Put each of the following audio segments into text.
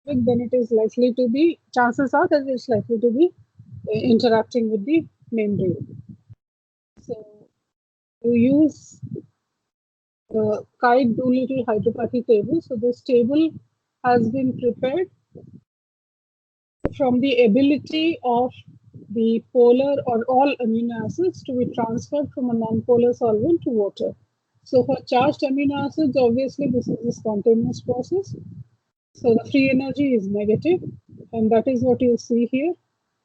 then it is likely to be, chances are that it's likely to be interacting with the membrane. So you use Kite-Doolittle hydropathy table. So this table has been prepared from the ability of the polar or all amino acids to be transferred from a non-polar solvent to water. So for charged amino acids, obviously this is a spontaneous process. So the free energy is negative, and that is what you see here.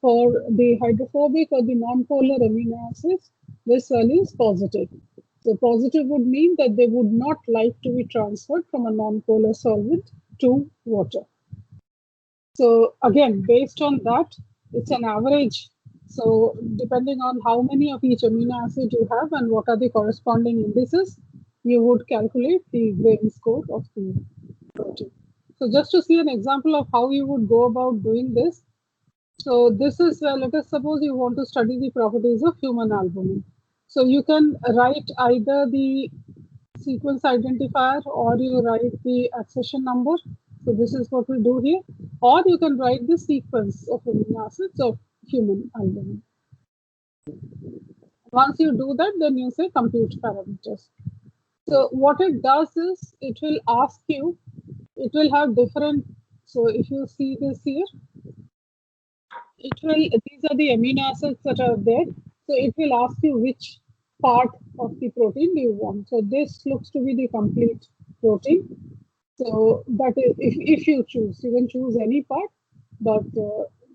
For the hydrophobic or the non-polar amino acids, this value is positive. So positive would mean that they would not like to be transferred from a non-polar solvent to water. So again, based on that, it's an average. So depending on how many of each amino acid you have and what are the corresponding indices, you would calculate the Gravy score of the protein. So just to see an example of how you would go about doing this. So this is, let us suppose you want to study the properties of human albumin. So you can write either the sequence identifier or you write the accession number. So this is what we do here. Or you can write the sequence of amino acids of human albumin. Once you do that, then you say compute parameters. So what it does is it will ask you, it will have different, so if you see this here, it will, these are the amino acids that are there. So it will ask you which part of the protein do you want. So this looks to be the complete protein. So that is, if you choose, you can choose any part, but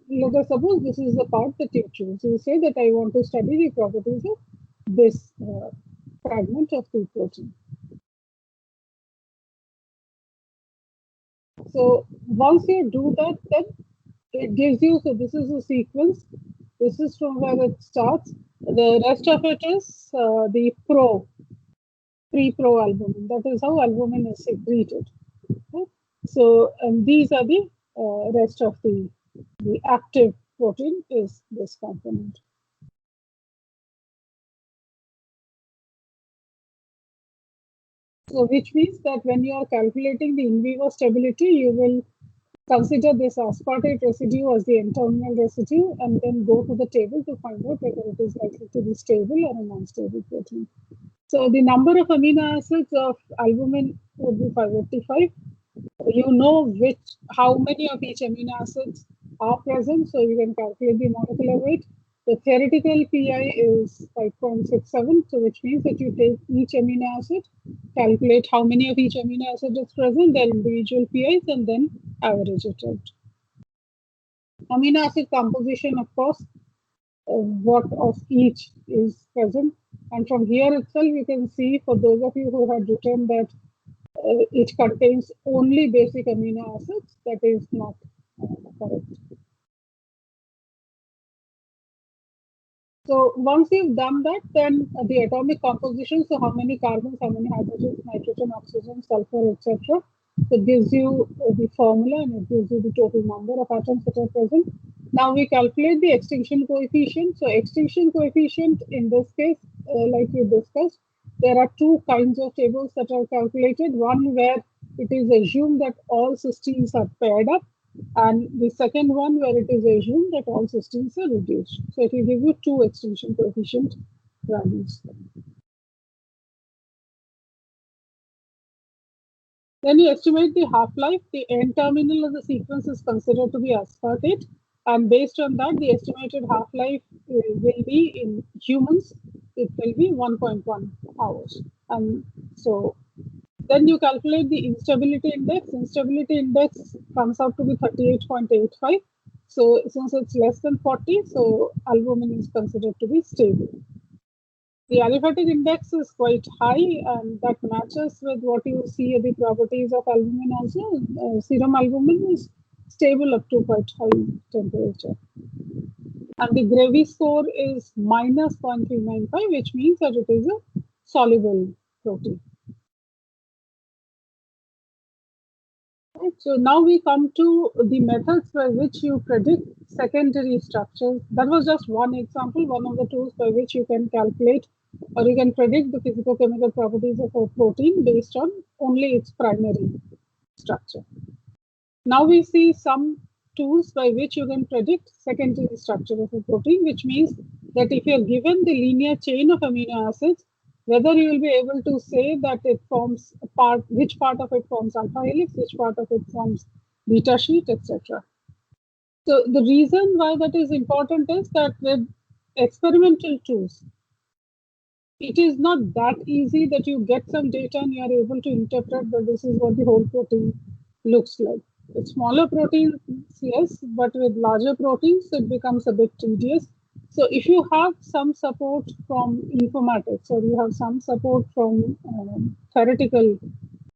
let us suppose this is the part that you choose. You say that I want to study the properties of this fragment of the protein. So once you do that, then it gives you, so this is a sequence. This is from where it starts. The rest of it is the pre-pro albumin. That is how albumin is secreted. Okay? So these are the rest of the active protein is this component. So which means that when you are calculating the in vivo stability, you will consider this aspartate residue as the N-terminal residue and then go to the table to find out whether it is likely to be stable or a non-stable protein. So the number of amino acids of albumin would be 585. You know how many of each amino acids are present, so you can calculate the molecular weight. The theoretical PI is 5.67, so which means that you take each amino acid, calculate how many of each amino acid is present, their individual PIs, and then average it out. Amino acid composition, of course, what of each is present. And from here itself, you can see for those of you who had written that it contains only basic amino acids, that is not correct. So once you've done that, then the atomic composition, so how many carbons, how many hydrogens, nitrogen, oxygen, sulfur, etc. So it gives you the formula and it gives you the total number of atoms that are present. Now we calculate the extinction coefficient. So extinction coefficient in this case, like we discussed, there are two kinds of tables that are calculated. One where it is assumed that all cysteines are paired up, and the second one where it is assumed that all cysteines are reduced. So it will give you two extinction coefficient values. Then you estimate the half-life. The N-terminal of the sequence is considered to be aspartate. And based on that, the estimated half-life will be in humans, it will be 1.1 hours. And so then you calculate the instability index. Instability index comes out to be 38.85. So since it's less than 40, so albumin is considered to be stable. The aliphatic index is quite high, and that matches with what you see at the properties of albumin also. Serum albumin is stable up to quite high temperature. And the Gravy score is minus 0.395, which means that it is a soluble protein. Right, so now we come to the methods by which you predict secondary structures. That was just one example, one of the tools by which you can calculate or you can predict the physicochemical properties of a protein based on only its primary structure. Now we see some tools by which you can predict secondary structure of a protein, which means that if you're given the linear chain of amino acids, whether you will be able to say that it forms a part, which part of it forms alpha helix, which part of it forms beta sheet, etc. So the reason why that is important is that with experimental tools, it is not that easy that you get some data and you are able to interpret that this is what the whole protein looks like. With smaller proteins, yes, but with larger proteins, it becomes a bit tedious. So if you have some support from informatics or you have some support from theoretical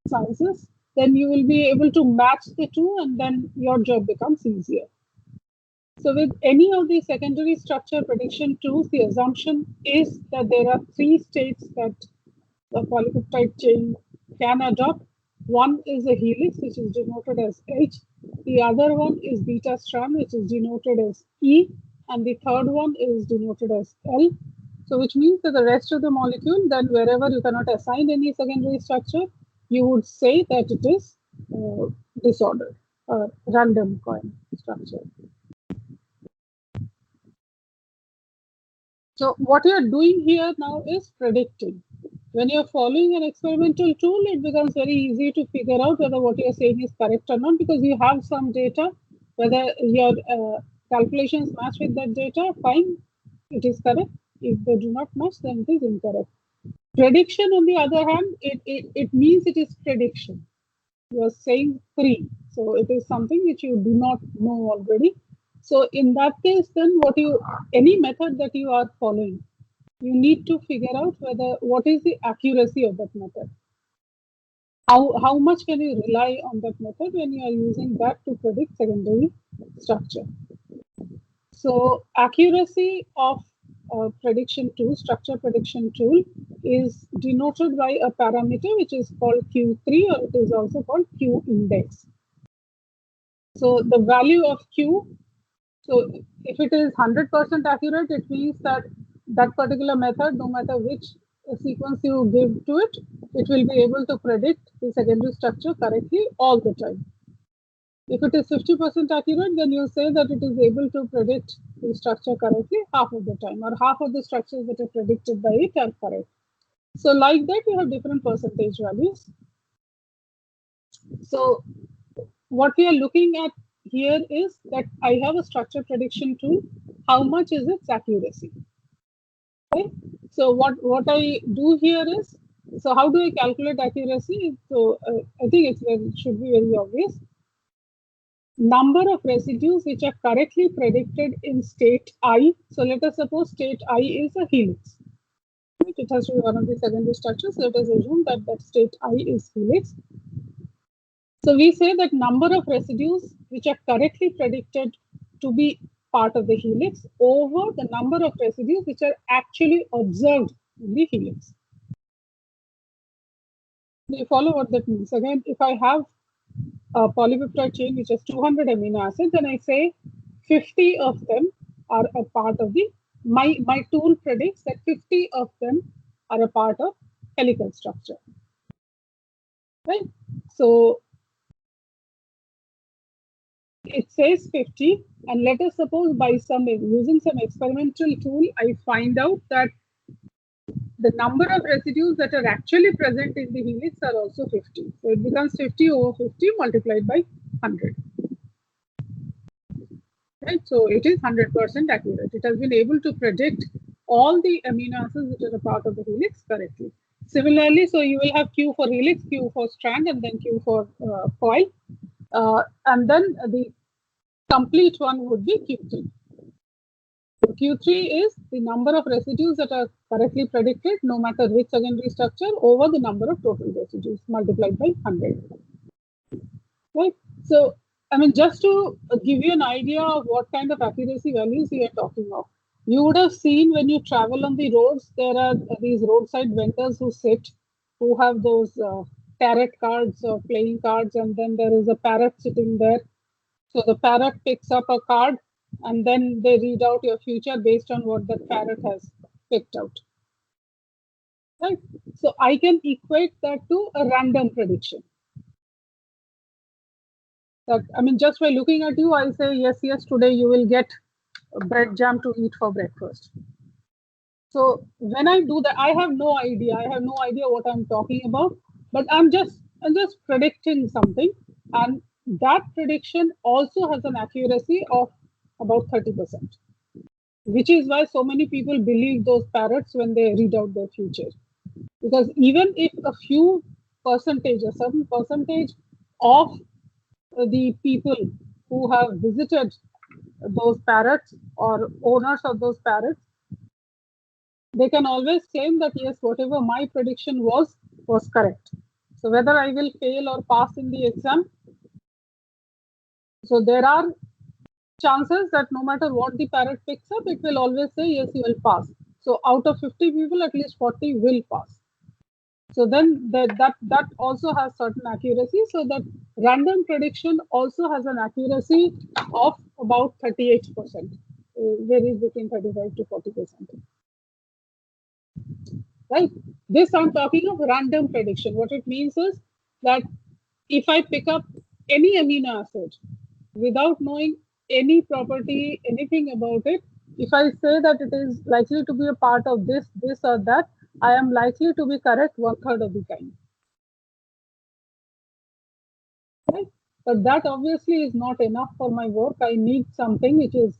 sciences, then you will be able to match the two and then your job becomes easier. So with any of the secondary structure prediction tools, the assumption is that there are three states that the polypeptide chain can adopt. One is a helix, which is denoted as H. The other one is beta strand, which is denoted as E. And the third one is denoted as L. So which means that the rest of the molecule, then wherever you cannot assign any secondary structure, you would say that it is disordered or random coin structure. So what you're doing here now is predicting. When you're following an experimental tool, it becomes very easy to figure out whether what you're saying is correct or not, because you have some data, whether your calculations match with that data, fine, it is correct. If they do not match, then it is incorrect. Prediction, on the other hand, it means it is prediction. You are saying free. So it is something which you do not know already. So in that case, then any method that you are following, you need to figure out what is the accuracy of that method. How much can you rely on that method when you are using that to predict secondary structure? So accuracy of prediction tool, structure prediction tool, is denoted by a parameter which is called Q3, or it is also called Q index. So the value of Q, so if it is 100% accurate, it means that that particular method, no matter which sequence you give to it, it will be able to predict the secondary structure correctly all the time. If it is 50% accurate, then you say that it is able to predict the structure correctly half of the time, or half of the structures that are predicted by it are correct. So like that, you have different percentage values. So what we are looking at here is that I have a structure prediction tool. How much is its accuracy? Okay. So what I do here is, so how do I calculate accuracy? So I think it should be very obvious. Number of residues which are correctly predicted in state I. So let us suppose state I is a helix. It has to be one of the secondary structures. Let us assume that that state I is helix. So we say that number of residues which are correctly predicted to be part of the helix over the number of residues which are actually observed in the helix. Do you follow what that means? Again, if I have a polypeptide chain which has 200 amino acids, then I say 50 of them are a part of my tool predicts that 50 of them are a part of helical structure. Right? So it says 50, and let us suppose by using some experimental tool, I find out that the number of residues that are actually present in the helix are also 50. So it becomes 50 over 50 multiplied by 100. Right? So it is 100% accurate. It has been able to predict all the amino acids which are a part of the helix correctly. Similarly, so you will have Q for helix, Q for strand, and then Q for coil. And then the complete one would be Q3. So Q3 is the number of residues that are correctly predicted, no matter which secondary structure, over the number of total residues multiplied by 100. Right? So, I mean, just to give you an idea of what kind of accuracy values we are talking of, you would have seen when you travel on the roads, there are these roadside vendors who sit, who have those tarot cards or playing cards, and then there is a parrot sitting there. So the parrot picks up a card, and then they read out your future based on what the parrot has picked out. Right? So I can equate that to a random prediction. That, I mean, just by looking at you, I say, yes, yes, today you will get bread jam to eat for breakfast. So when I do that, I have no idea. I have no idea what I'm talking about, but I'm just predicting something, and that prediction also has an accuracy of about 30%, which is why so many people believe those parrots when they read out their future. Because even if a few percentage, a certain percentage of the people who have visited those parrots or owners of those parrots, they can always claim that yes, whatever my prediction was correct. So whether I will fail or pass in the exam, so there are chances that no matter what the parrot picks up, it will always say yes, you will pass. So out of 50 people, at least 40 will pass. So then that also has certain accuracy. So that random prediction also has an accuracy of about 38%, varies between 35 to 40%. Right? This I'm talking of random prediction. What it means is that if I pick up any amino acid without knowing any property, anything about it, if I say that it is likely to be a part of this, this or that, I am likely to be correct 1/3 of the time. Right? But that obviously is not enough for my work. I need something which is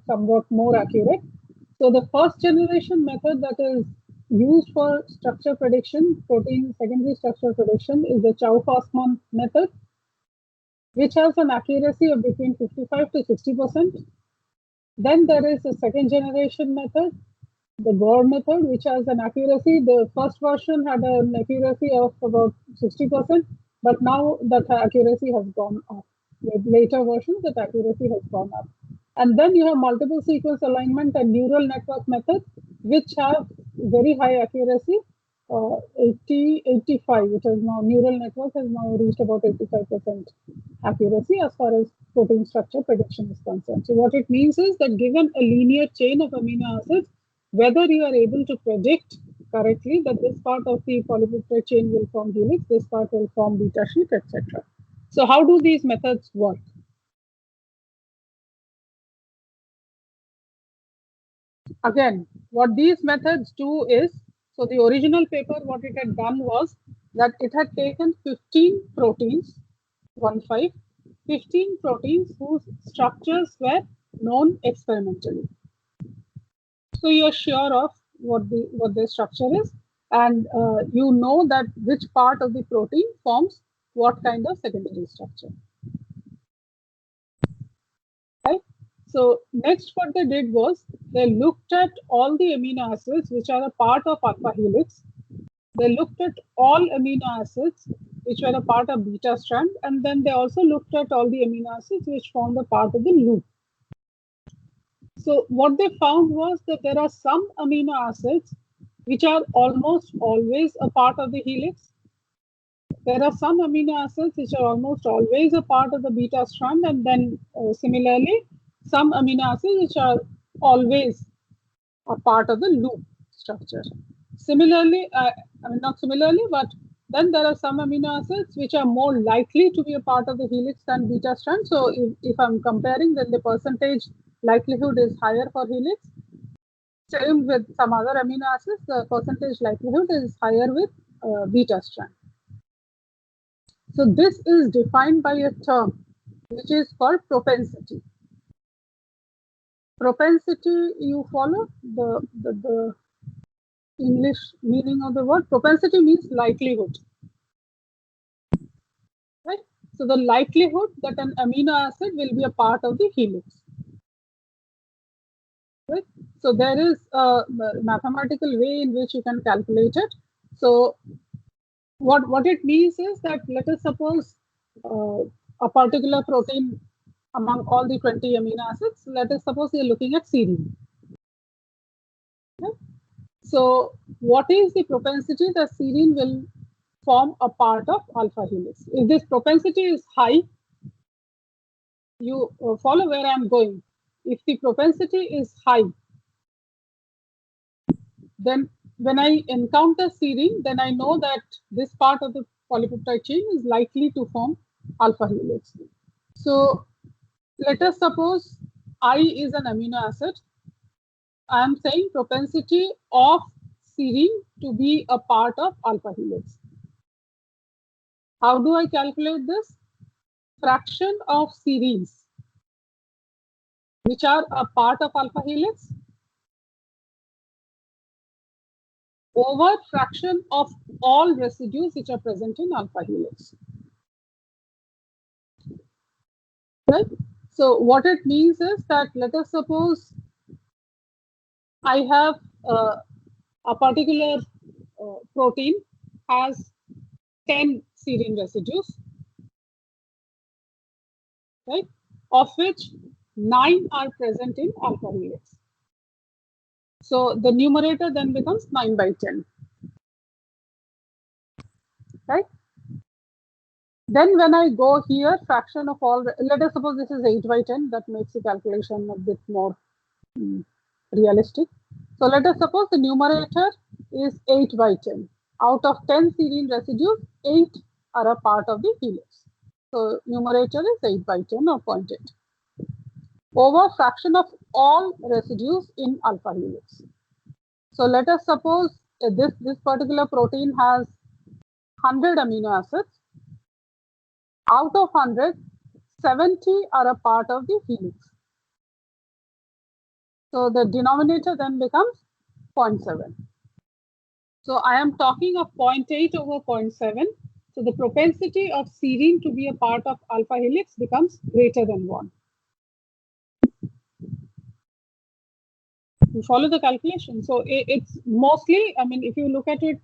somewhat more accurate. So the first generation method that is used for structure prediction, protein secondary structure prediction, is the Chow-Fasman method, which has an accuracy of between 55 to 60%. Then there is a second generation method, the Bohr method, which has an accuracy. The first version had an accuracy of about 60%, but now that accuracy has gone up. With later versions, that accuracy has gone up. And then you have multiple sequence alignment and neural network methods, which have very high accuracy, 80, 85, which is now neural network has now reached about 85% accuracy as far as protein structure prediction is concerned. So what it means is that given a linear chain of amino acids, whether you are able to predict correctly that this part of the polypeptide chain will form helix, this part will form beta sheet, etc. So how do these methods work? Again, what these methods do is, so the original paper, what it had done was that it had taken 15 proteins, 15 proteins whose structures were known experimentally. So you're sure of what the structure is, and you know that which part of the protein forms what kind of secondary structure. Right? So next what they did was they looked at all the amino acids which are a part of alpha helix. They looked at all amino acids which were a part of beta strand, and then they also looked at all the amino acids which formed a part of the loop. So what they found was that there are some amino acids which are almost always a part of the helix. There are some amino acids which are almost always a part of the beta strand, and then similarly, some amino acids which are always a part of the loop structure. Similarly, I mean not similarly, but then there are some amino acids which are more likely to be a part of the helix than beta strand. So if I'm comparing, then the percentage likelihood is higher for helix. Same with some other amino acids, the percentage likelihood is higher with beta strand. So this is defined by a term which is called propensity. Propensity, you follow the English meaning of the word? Propensity means likelihood. Right? So the likelihood that an amino acid will be a part of the helix. Right? So there is a mathematical way in which you can calculate it. So what it means is that let us suppose a particular protein among all the 20 amino acids, let us suppose you're looking at serine. Okay? So what is the propensity that serine will form a part of alpha helix? If this propensity is high, you follow where I'm going. If the propensity is high, then when I encounter serine, then I know that this part of the polypeptide chain is likely to form alpha helix. So let us suppose I is an amino acid. I am saying propensity of serine to be a part of alpha helix. How do I calculate this? Fraction of serines which are a part of alpha helix over fraction of all residues which are present in alpha helix. Right? So what it means is that let us suppose I have a particular protein has 10 serine residues, right? Of which 9 are present in alpha helix. So the numerator then becomes 9 by 10, right? Then when I go here, fraction of all, let us suppose this is 8 by 10, that makes the calculation a bit more realistic. So let us suppose the numerator is 8 by 10. Out of 10 serine residues, 8 are a part of the helix. So numerator is 8 by 10 or 0.8 over fraction of all residues in alpha helix. So let us suppose this particular protein has 100 amino acids. Out of 100, 70 are a part of the helix. So the denominator then becomes 0.7. So I am talking of 0.8 over 0.7. So the propensity of serine to be a part of alpha helix becomes greater than 1. You follow the calculation. So it's mostly, I mean, if you look at it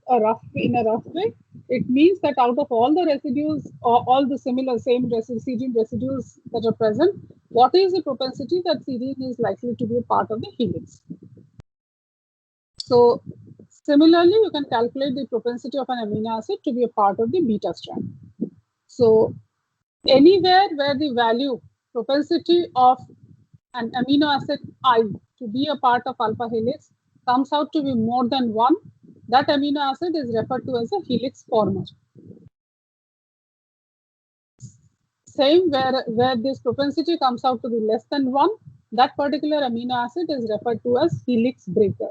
in a rough way, it means that out of all the residues or all the similar same serine residues that are present, what is the propensity that serine is likely to be a part of the helix? So similarly, you can calculate the propensity of an amino acid to be a part of the beta strand. So anywhere where the value propensity of an amino acid I to be a part of alpha helix comes out to be more than 1, that amino acid is referred to as a helix former. Same where this propensity comes out to be less than 1, that particular amino acid is referred to as helix breaker,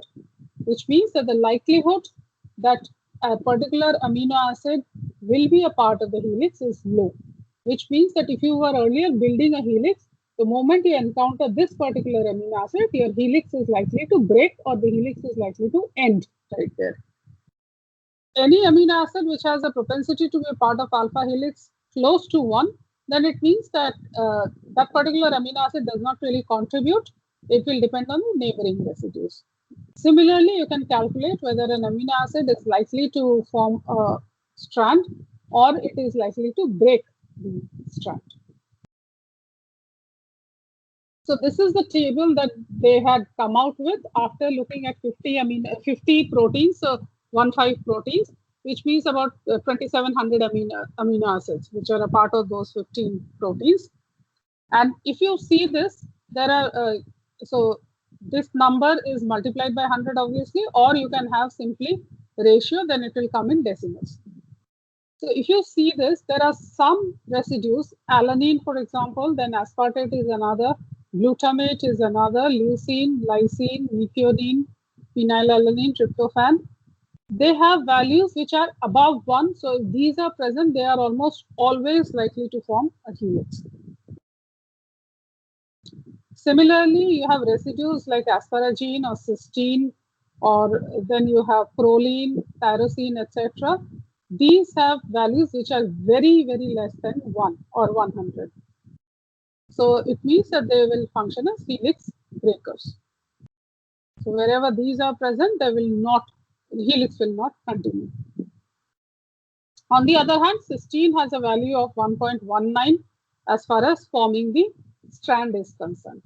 which means that the likelihood that a particular amino acid will be a part of the helix is low, which means that if you were earlier building a helix, the moment you encounter this particular amino acid, your helix is likely to break or the helix is likely to end right there. Any amino acid which has a propensity to be a part of alpha helix close to 1, then it means that that particular amino acid does not really contribute. It will depend on the neighboring residues. Similarly, you can calculate whether an amino acid is likely to form a strand or it is likely to break the strand. So this is the table that they had come out with after looking at 50 proteins, so 15 proteins, which means about 2,700 amino acids, which are a part of those 15 proteins. And if you see this, there are so this number is multiplied by 100 obviously, or you can have simply ratio, then it will come in decimals. So if you see this, there are some residues, alanine for example, then aspartate is another, glutamate is another, leucine, lysine, methionine, phenylalanine, tryptophan. They have values which are above 1. So if these are present, they are almost always likely to form a helix. Similarly, you have residues like asparagine or cysteine, or then you have proline, tyrosine, etc. These have values which are very, very less than 1 or 100. So it means that they will function as helix breakers. So wherever these are present, helix will not continue. On the other hand, cysteine has a value of 1.19 as far as forming the strand is concerned.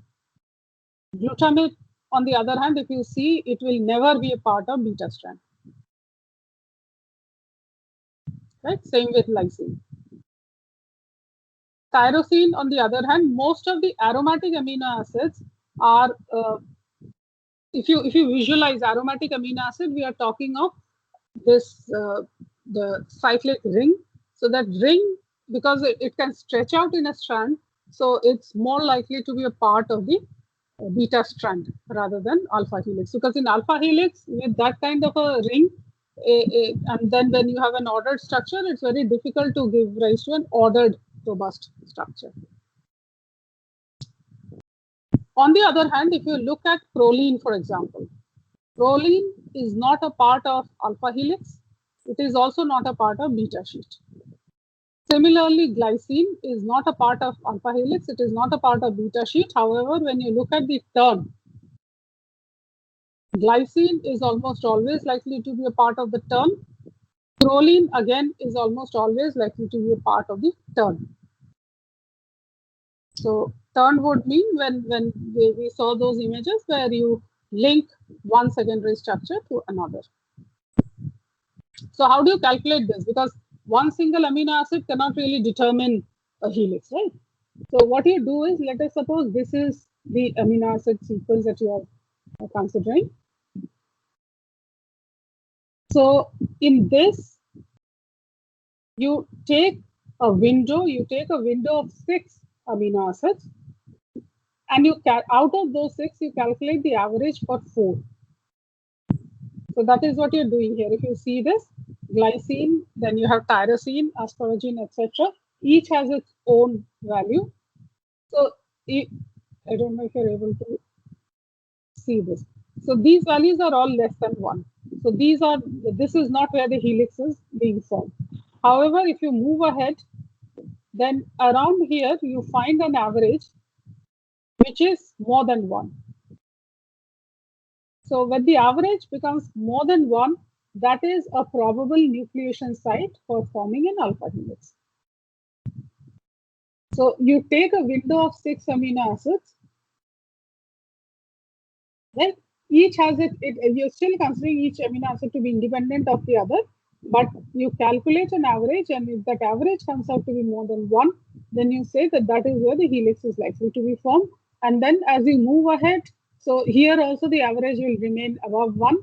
Glutamate, on the other hand, if you see, it will never be a part of beta strand. Right? Same with lysine. Tyrosine, on the other hand, most of the aromatic amino acids are, if you visualize aromatic amino acid, we are talking of this the cyclic ring. So that ring because it can stretch out in a strand, so it's more likely to be a part of the beta strand rather than alpha helix. Because in alpha helix, with that kind of a ring, and then when you have an ordered structure, it's very difficult to give rise to an ordered robust structure. On the other hand, if you look at proline, for example, proline is not a part of alpha helix. It is also not a part of beta sheet. Similarly, glycine is not a part of alpha helix. It is not a part of beta sheet. However, when you look at the turn, glycine is almost always likely to be a part of the turn. Proline again is almost always likely to be a part of the turn. So turn would mean when we saw those images where you link one secondary structure to another. So how do you calculate this? Because one single amino acid cannot really determine a helix, right? So what you do is, let us suppose this is the amino acid sequence that you are considering. So in this, you take a window of 6 amino acids, and you out of those 6, you calculate the average for 4. So that is what you're doing here. If you see this, glycine, then you have tyrosine, asparagine, etc. Each has its own value. So I don't know if you're able to see this. So these values are all less than 1. So this is not where the helix is being formed. However, if you move ahead, then around here you find an average which is more than 1. So when the average becomes more than 1, that is a probable nucleation site for forming an alpha helix. So you take a window of 6 amino acids, right? Each has you're still considering each amino acid to be independent of the other, but you calculate an average, and if that average comes out to be more than 1, then you say that that is where the helix is likely to be formed. And then as you move ahead, so here also the average will remain above 1,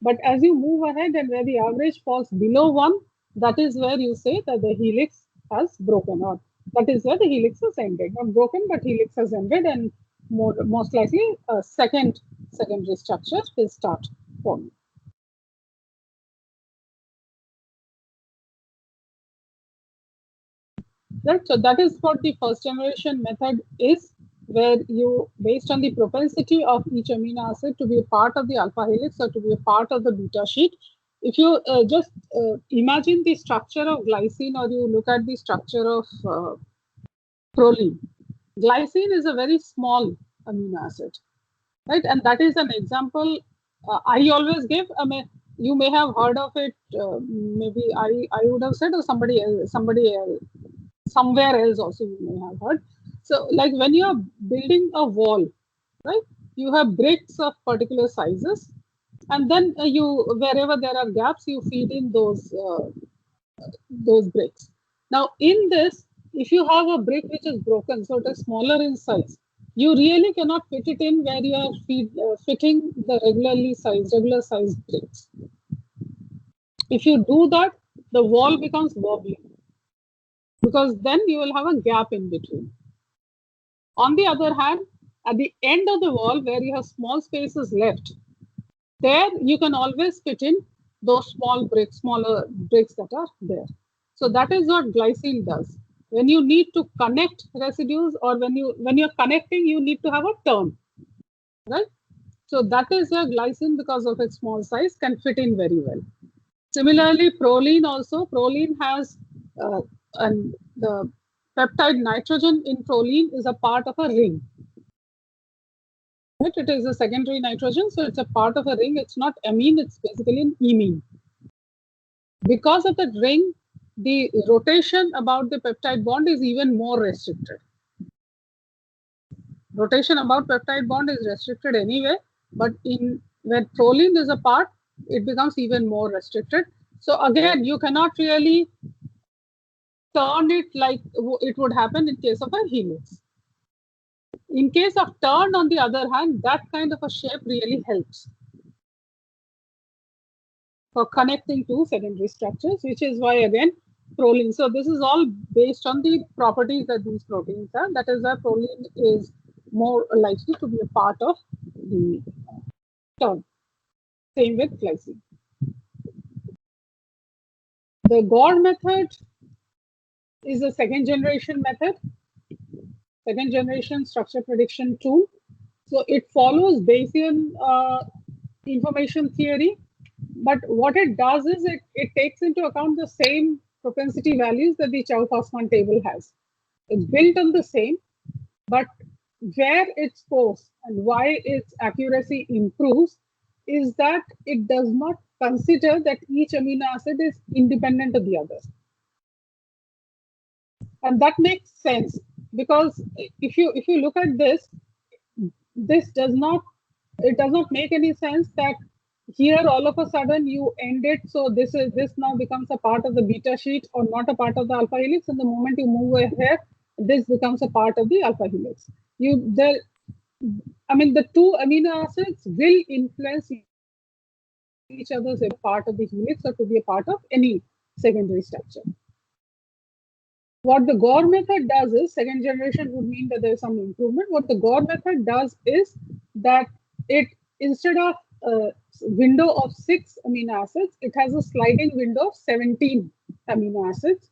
but as you move ahead and where the average falls below 1, that is where you say that the helix has broken, or that is where the helix has ended. Not broken, but helix has ended, and most likely a secondary structure will start forming. Right, so that is what the first generation method is, where you, based on the propensity of each amino acid to be a part of the alpha helix or to be a part of the beta sheet, if you just imagine the structure of glycine, or you look at the structure of proline, glycine is a very small amino acid, right? And that is an example I always give. I mean, you may have heard of it. Maybe I would have said, or somebody else, somewhere else also you may have heard. So like when you are building a wall, right, you have bricks of particular sizes, and then wherever there are gaps, you feed in those bricks. Now in this, if you have a brick which is broken, so it is smaller in size, you really cannot fit it in where you are fitting the regular sized bricks. If you do that, the wall becomes wobbly, because then you will have a gap in between. On the other hand, at the end of the wall where you have small spaces left, there you can always fit in those smaller bricks that are there. So that is what glycine does. When you need to connect residues, or when you're connecting, you need to have a turn, right? So that is where glycine, because of its small size, can fit in very well. Similarly, proline has and the peptide nitrogen in proline is a part of a ring. Right? It is a secondary nitrogen, so it's a part of a ring. It's not amine, it's basically an imine. Because of that ring, the rotation about the peptide bond is even more restricted. Rotation about peptide bond is restricted anyway, but when proline is a part, it becomes even more restricted. So again, you cannot really turn it like it would happen in case of a helix. In case of turn, on the other hand, that kind of a shape really helps for connecting two secondary structures, which is why, again, proline. So this is all based on the properties that these proteins have. That is why proline is more likely to be a part of the term. Same with glycine. The Gore method is a second generation method, second generation structure prediction tool. So it follows Bayesian information theory, but what it does is it takes into account the same propensity values that the Chow-Fasman table has. It's built on the same, but where it scores and why its accuracy improves is that it does not consider that each amino acid is independent of the other. And that makes sense because if you look at this, this does not make any sense that here all of a sudden you end it, so this now becomes a part of the beta sheet or not a part of the alpha helix, and the moment you move ahead, this becomes a part of the alpha helix. The two amino acids will influence each other as a part of the helix or to be a part of any secondary structure. What the Gore method does is, second generation would mean that there's some improvement. What the Gore method does is that it, instead of a window of 6 amino acids, it has a sliding window of 17 amino acids.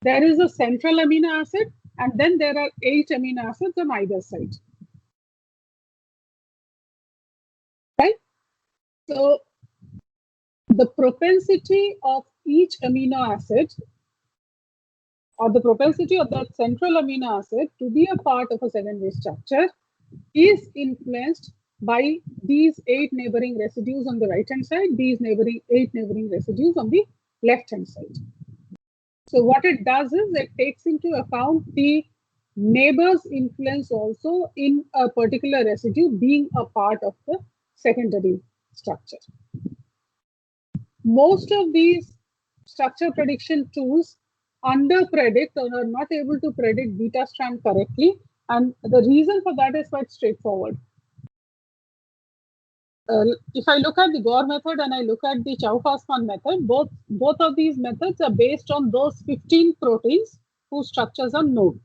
There is a central amino acid, and then there are 8 amino acids on either side. Right? So the propensity of each amino acid, or the propensity of that central amino acid to be a part of a secondary structure, is influenced by these 8 neighboring residues on the right hand side, these 8 neighboring residues on the left hand side. So what it does is it takes into account the neighbor's influence also in a particular residue being a part of the secondary structure. Most of these structure prediction tools under-predict or are not able to predict beta strand correctly, and the reason for that is quite straightforward. If I look at the Gore method and I look at the Chow-Fasman method, both of these methods are based on those 15 proteins whose structures are known.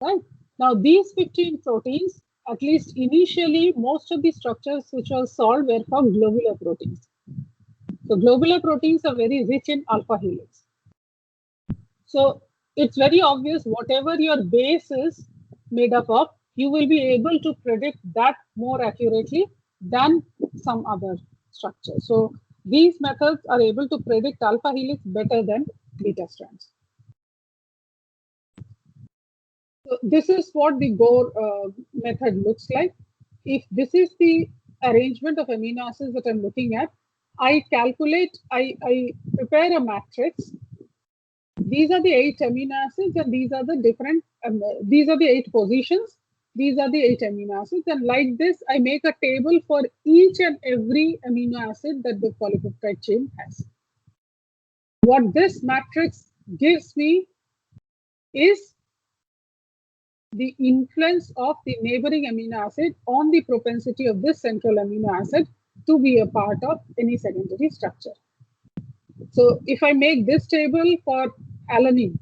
Right? Now, these 15 proteins, at least initially, most of the structures which were solved were from globular proteins. So globular proteins are very rich in alpha helix. So it's very obvious whatever your base is made up of, you will be able to predict that more accurately than some other structure. So these methods are able to predict alpha helix better than beta strands. So this is what the Gore method looks like. If this is the arrangement of amino acids that I'm looking at, I prepare a matrix. These are the 8 amino acids, and these are the different, these are the 8 positions. These are the 8 amino acids. And like this, I make a table for each and every amino acid that the polypeptide chain has. What this matrix gives me is the influence of the neighboring amino acid on the propensity of this central amino acid to be a part of any secondary structure. So if I make this table for alanine,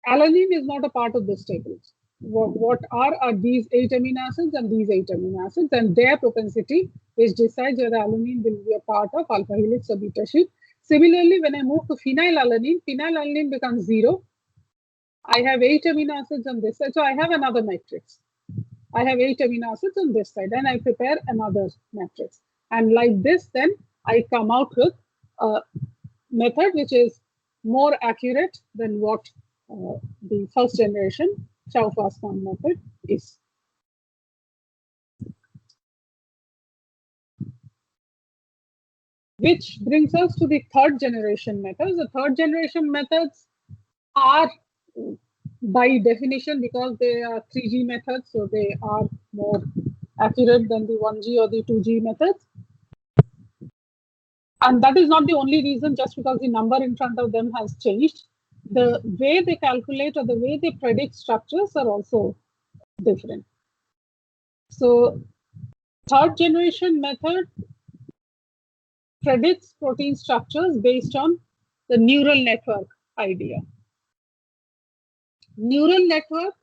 alanine is not a part of this table. What are these 8 amino acids and these 8 amino acids and their propensity, which decides whether alanine will be a part of alpha helix or beta sheet. Similarly, when I move to phenylalanine becomes 0. I have 8 amino acids on this side, so I have another matrix. I have 8 amino acids on this side, and I prepare another matrix. And like this, then I come out with a method which is more accurate than what the first generation Chow-Fasman method is. Which brings us to the third generation methods. The third generation methods are, by definition, because they are 3G methods, so they are more accurate than the 1G or the 2G methods. And that is not the only reason, just because the number in front of them has changed. The way they calculate or the way they predict structures are also different. So third generation method predicts protein structures based on the neural network idea. Neural network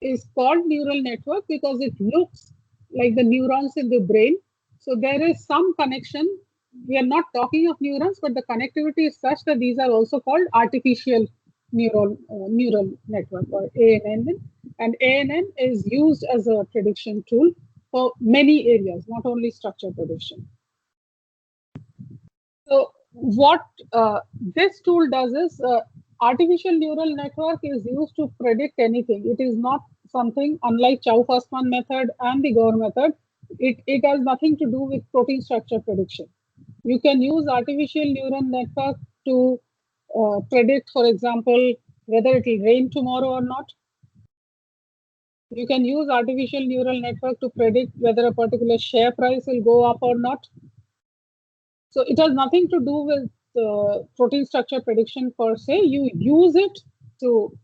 is called neural network because it looks like the neurons in the brain. So there is some connection. We are not talking of neurons, but the connectivity is such that these are also called artificial neural network, or ANN. And ANN is used as a prediction tool for many areas, not only structure prediction. So what this tool does is, artificial neural network is used to predict anything. It is not something unlike Chow-Fussman method and the Gore method. It has nothing to do with protein structure prediction. You can use artificial neural network to predict, for example, whether it will rain tomorrow or not. You can use artificial neural network to predict whether a particular share price will go up or not. So it has nothing to do with protein structure prediction per se. You use it to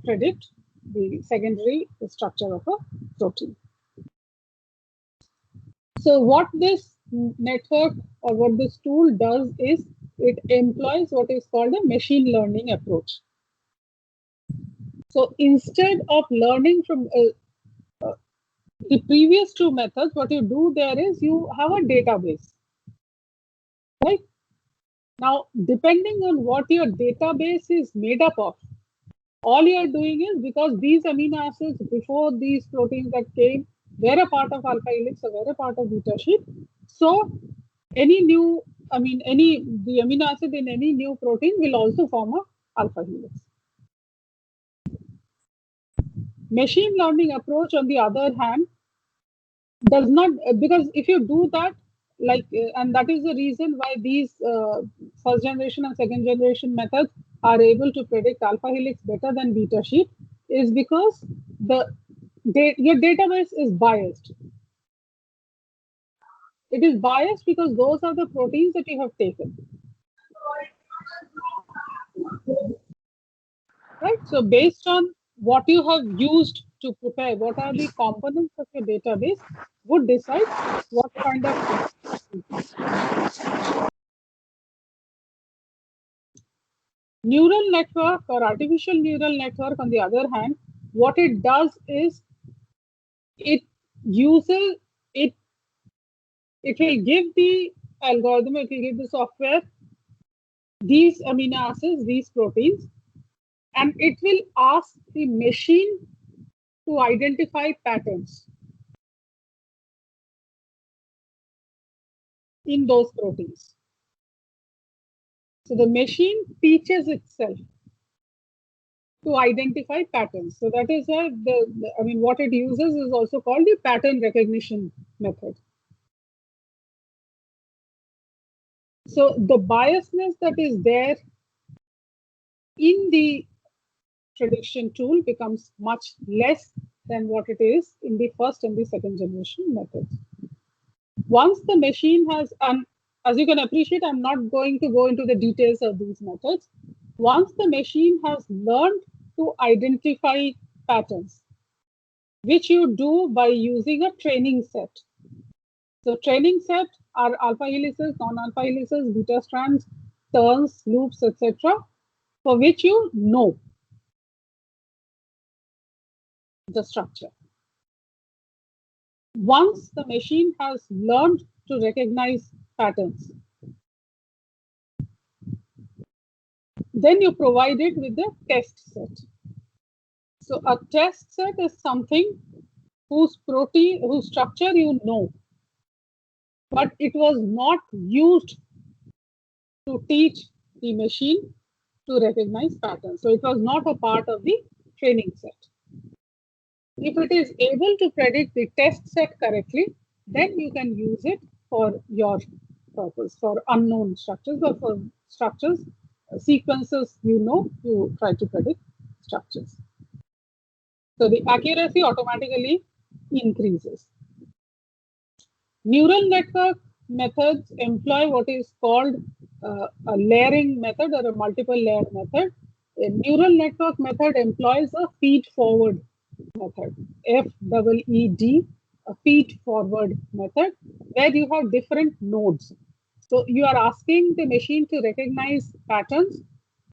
predict the secondary structure of a protein. So what this network or what this tool does is it employs what is called a machine learning approach. So instead of learning from the previous two methods, what you do there is you have a database, right? Now, depending on what your database is made up of, all you're doing is, because these amino acids before these proteins that came were a part of alpha helix or were a part of beta sheet. So any new, the amino acid in any new protein will also form a alpha helix. Machine learning approach, on the other hand, does not, because if you do that, and that is the reason why these first generation and second generation methods are able to predict alpha helix better than beta sheet, is because your database is biased. It is biased because those are the proteins that you have taken. Right? So based on what you have used to prepare, what are the components of your database, would decide what kind of neural network or artificial neural network, on the other hand, what it does is it uses it will give the algorithm, it will give the software these amino acids, these proteins, and it will ask the machine to identify patterns in those proteins. So the machine teaches itself to identify patterns. So that is why what it uses is also called the pattern recognition method. So the biasness that is there in the prediction tool becomes much less than what it is in the first and the second generation methods. Once the machine has, as you can appreciate, I'm not going to go into the details of these methods. Once the machine has learned to identify patterns, which you do by using a training set. So training set are alpha helices, non-alpha helices, beta strands, turns, loops, etc., for which you know the structure. Once the machine has learned to recognize patterns, then you provide it with the test set. So a test set is something whose structure you know, but it was not used to teach the machine to recognize patterns. So it was not a part of the training set. If it is able to predict the test set correctly, then you can use it for your purpose, for unknown structures or for structures, sequences you try to predict structures. So the accuracy automatically increases. Neural network methods employ what is called a layering method or a multiple layer method. A neural network method employs a feed forward method, FEED, a feed forward method, where you have different nodes. So you are asking the machine to recognize patterns.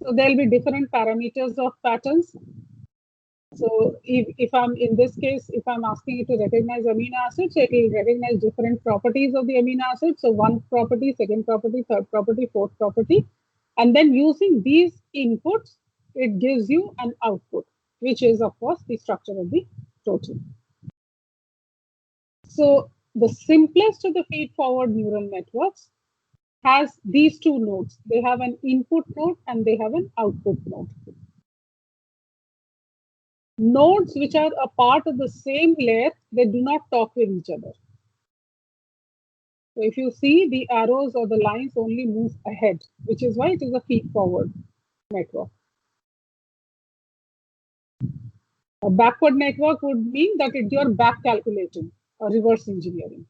So there'll be different parameters of patterns. So if I'm in this case, if I'm asking it to recognize amino acids, it will recognize different properties of the amino acids. So one property, second property, third property, fourth property. And then using these inputs, it gives you an output, which is of course the structure of the protein. So the simplest of the feed-forward neural networks has these two nodes. They have an input node and they have an output node. Nodes which are a part of the same layer, they do not talk with each other. So if you see, the arrows or the lines only move ahead, which is why it is a feed-forward network. A backward network would mean that you're back calculating or reverse engineering.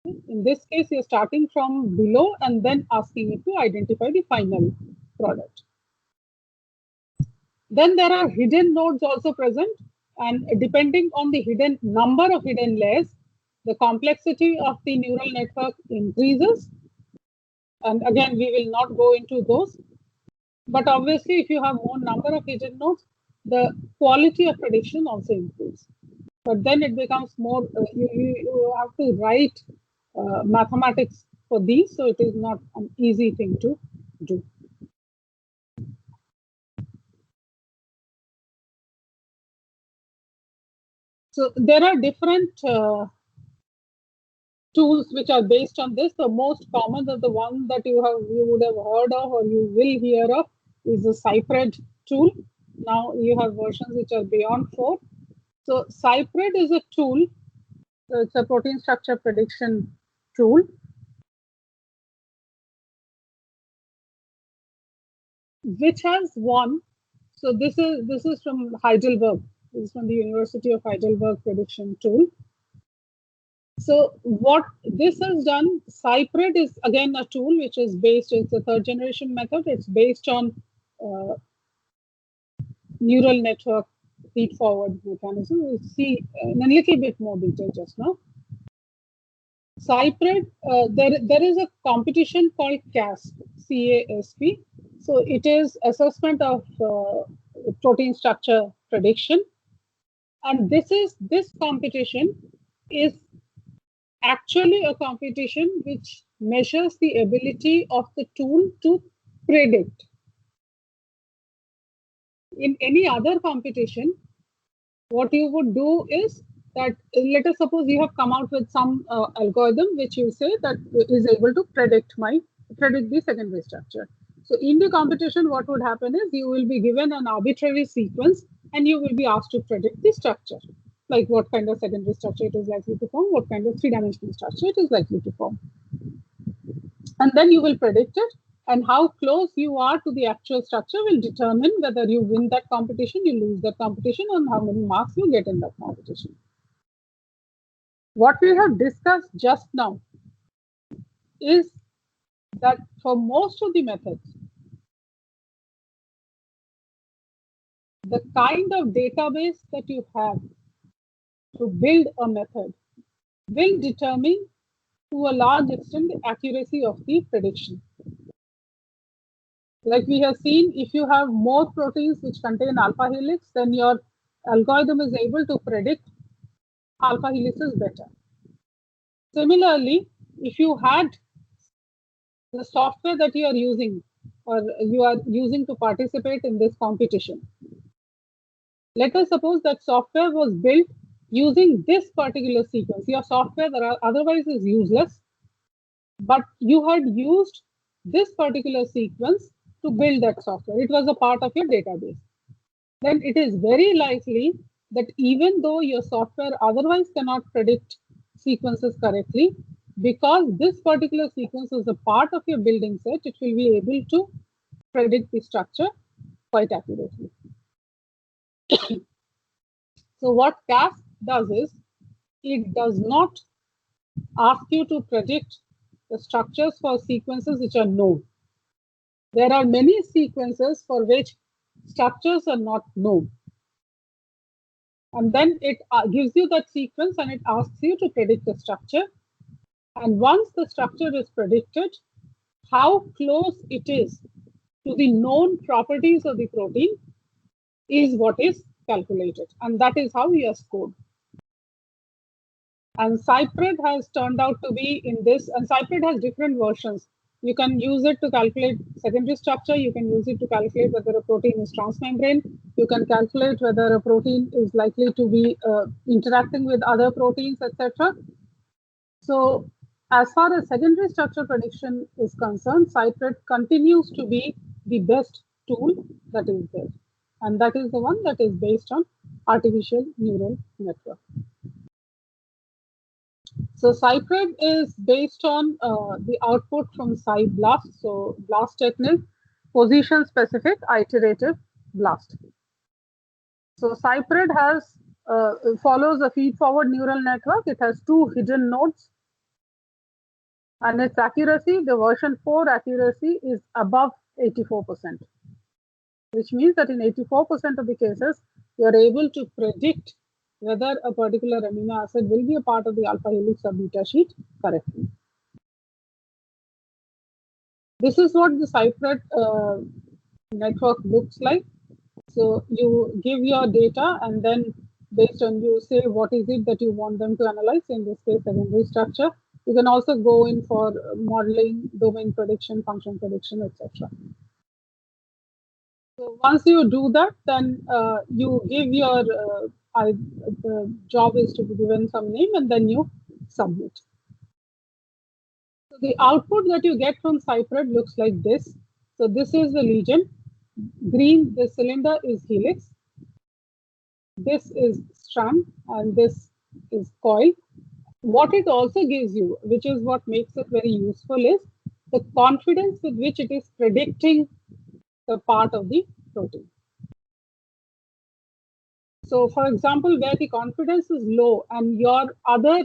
In this case, you're starting from below and then asking it to identify the final product. Then there are hidden nodes also present, and depending on the hidden number of hidden layers, the complexity of the neural network increases. And again, we will not go into those. But obviously, if you have more number of hidden nodes, the quality of prediction also improves. But then it becomes more, you have to write mathematics for these, so it is not an easy thing to do. So there are different tools which are based on this. The most common of the one that you would have heard of or you will hear of is the Cypred tool. Now you have versions which are beyond 4. So Cypred is a tool. It's a protein structure prediction tool which has won. So this is from Heidelberg. This is from the University of Heidelberg prediction tool. So what this has done, Cypred is again a tool which is based, it's a third generation method. It's based on neural network feed-forward mechanism. We'll see in a little bit more detail just now. Cypred, there is a competition called CASP, C-A-S-P. So it is assessment of protein structure prediction. And this competition is actually a competition which measures the ability of the tool to predict. In any other competition, what you would do is that, let us suppose you have come out with some algorithm which you say that is able to predict the secondary structure. So in the competition, what would happen is you will be given an arbitrary sequence and you will be asked to predict the structure, like what kind of secondary structure it is likely to form, what kind of three-dimensional structure it is likely to form. And then you will predict it, and how close you are to the actual structure will determine whether you win that competition, you lose that competition, and how many marks you get in that competition. What we have discussed just now is that for most of the methods, the kind of database that you have to build a method will determine to a large extent the accuracy of the prediction. Like we have seen, if you have more proteins which contain alpha helix, then your algorithm is able to predict alpha helices better. Similarly, if you had the software that you are using or you are using to participate in this competition, let us suppose that software was built using this particular sequence. Your software that otherwise is useless, but you had used this particular sequence to build that software. It was a part of your database. Then it is very likely that even though your software otherwise cannot predict sequences correctly, because this particular sequence is a part of your building set, it will be able to predict the structure quite accurately. So what CASP does is, it does not ask you to predict the structures for sequences which are known. There are many sequences for which structures are not known. And then it gives you that sequence and it asks you to predict the structure. And once the structure is predicted, how close it is to the known properties of the protein is what is calculated. And that is how we are scored. And Cypred has turned out to be in this, and Cypred has different versions. You can use it to calculate secondary structure. You can use it to calculate whether a protein is transmembrane. You can calculate whether a protein is likely to be interacting with other proteins, etc. So as far as secondary structure prediction is concerned, Cypred continues to be the best tool that is there. And that is the one that is based on artificial neural network. So Cypred is based on the output from CyBLAST. So BLAST technique, position specific iterative BLAST. So Cypred has follows a feed forward neural network. It has 2 hidden nodes. And its accuracy, the version 4 accuracy is above 84%, which means that in 84% of the cases, you are able to predict whether a particular amino acid will be a part of the alpha helix or beta sheet correctly. This is what the Cypred network looks like. So you give your data, and then based on you say what is it that you want them to analyze, in this case secondary structure. You can also go in for modeling, domain prediction, function prediction, etc. So once you do that, then you give your the job is to be given some name, and then you submit. So the output that you get from Cypred looks like this. So this is the lesion. Green, the cylinder is helix. This is strand, and this is coil. What it also gives you, which is what makes it very useful, is the confidence with which it is predicting the part of the protein. So for example, where the confidence is low and your other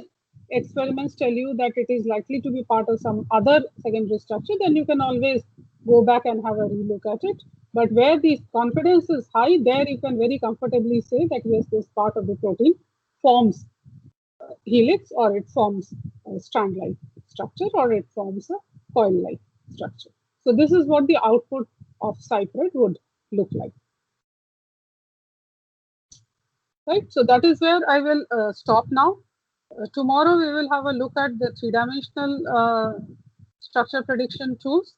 experiments tell you that it is likely to be part of some other secondary structure, then you can always go back and have a relook at it. But where the confidence is high, there you can very comfortably say that yes, this part of the protein forms helix, or it forms a strand-like structure, or it forms a coil-like structure. So this is what the output of Cypred would look like. Right, so that is where I will stop now. Tomorrow we will have a look at the 3-dimensional structure prediction tools.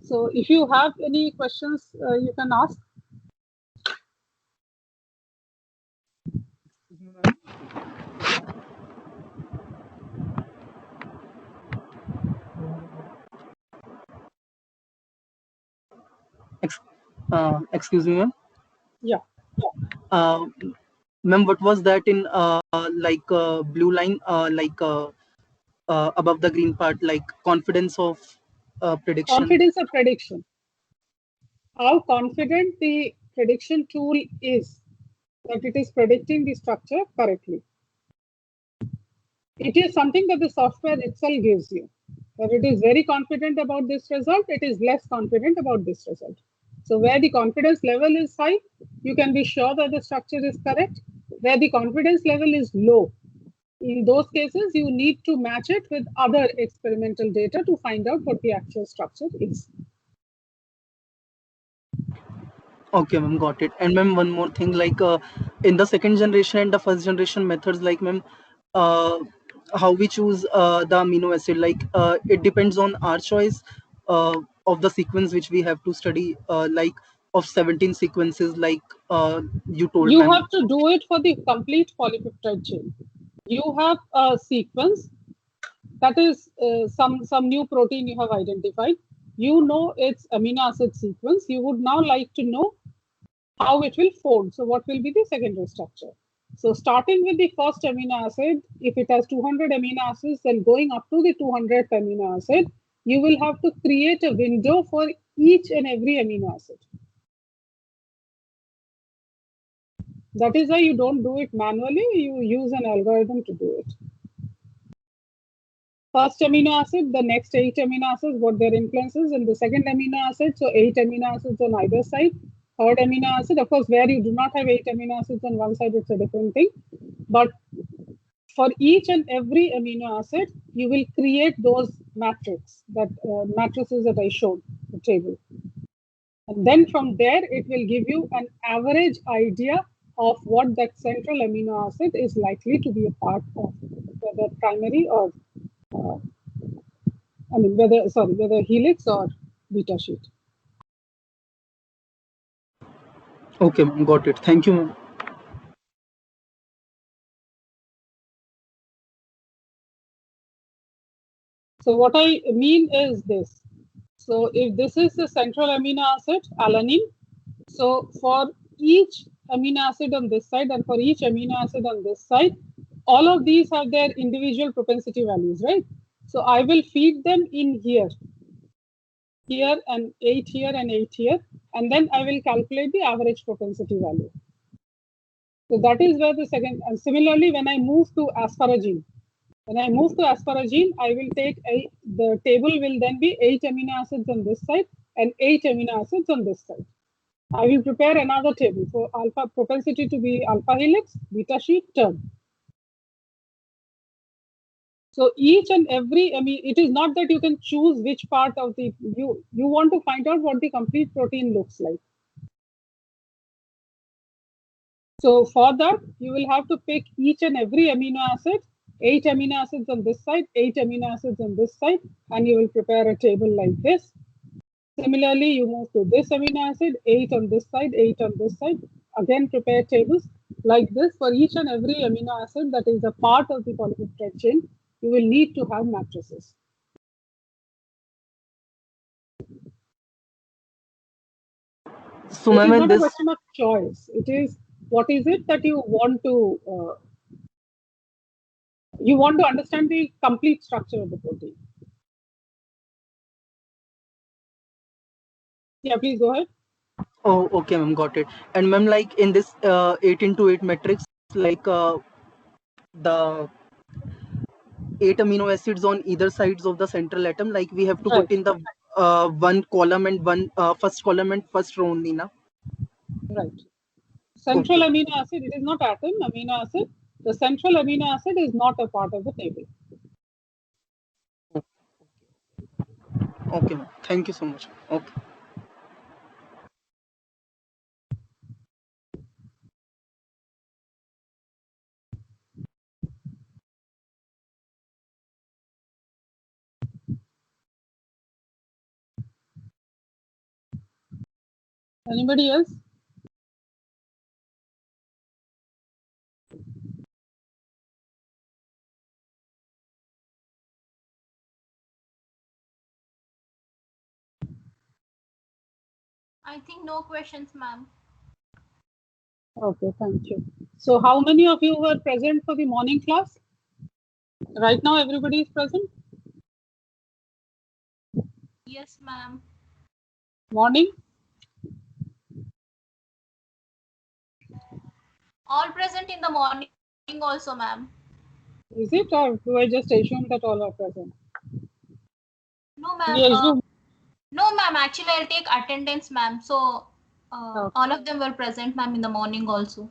So if you have any questions, you can ask. Excuse me, ma'am. Yeah. Ma'am, what was that in blue line, above the green part, like confidence of prediction? Confidence of prediction. How confident the prediction tool is that it is predicting the structure correctly. It is something that the software itself gives you. When it is very confident about this result, it is less confident about this result. So where the confidence level is high, you can be sure that the structure is correct. Where the confidence level is low, in those cases, you need to match it with other experimental data to find out what the actual structure is. Okay, ma'am, got it. And ma'am, one more thing, like in the second generation and the first generation methods, like ma'am, how we choose the amino acid, like it depends on our choice of the sequence which we have to study, like of 17 sequences, like you told, You ma'am. have to do it for the complete polypeptide chain. You have a sequence that is some new protein you have identified. You know its amino acid sequence. You would now like to know how it will fold. So what will be the secondary structure? So starting with the first amino acid, if it has 200 amino acids, then going up to the 200th amino acid, you will have to create a window for each and every amino acid. That is why you don't do it manually, you use an algorithm to do it. First amino acid, the next 8 amino acids, what their influence is, and the second amino acid, so 8 amino acids on either side. Third amino acid, of course, where you do not have 8 amino acids on one side, it's a different thing. But for each and every amino acid, you will create those matrices that I showed the table. And then from there, it will give you an average idea of what that central amino acid is likely to be a part of, whether primary or, whether helix or beta sheet. Okay, ma'am, got it. Thank you, ma'am. So what I mean is this. So if this is the central amino acid, alanine, so for each amino acid on this side and for each amino acid on this side, all of these have their individual propensity values, right? So I will feed them in here and 8 here and 8 here, and then I will calculate the average propensity value. So that is where the second, and similarly, when I move to asparagine, I will take the table will then be 8 amino acids on this side and 8 amino acids on this side. I will prepare another table for alpha propensity to be alpha helix, beta sheet, term. So each and every, it is not that you can choose which part of the, you want to find out what the complete protein looks like. So for that, you will have to pick each and every amino acid, 8 amino acids on this side, 8 amino acids on this side, and you will prepare a table like this. Similarly, you move to this amino acid, 8 on this side, 8 on this side. Again, prepare tables like this for each and every amino acid that is a part of the polypeptide chain. You will need to have matrices. So, ma'am, it is and not a this, question of choice. It is what is it that you want to understand the complete structure of the protein. Yeah, please go ahead. oh, okay, ma'am, got it. And ma'am, like in this 8x8 matrix, like the 8 amino acids on either sides of the central atom, like we have to Right. put in the one column and one first column and first row only, na? Right. Central Okay. amino acid, it is not atom amino acid. The central amino acid is not a part of the table. Okay, ma'am. Thank you so much. Okay. Anybody else? I think no questions, ma'am. Okay, thank you. So how many of you were present for the morning class? Right now, everybody is present? Yes, ma'am. Morning? All present in the morning also, ma'am. Is it, or do I just assume that all are present? No, ma'am. We assume. No, ma'am. Actually, I'll take attendance, ma'am. So Okay. all of them were present, ma'am, in the morning also.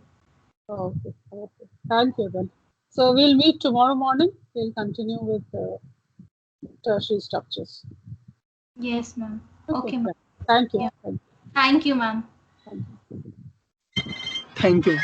Okay. Okay. Thank you then. So we'll meet tomorrow morning. We'll continue with tertiary structures. Yes, ma'am. Okay. Okay, ma'am. Thank you. Yeah. Thank you. Thank you, ma'am. Thank you. Thank you.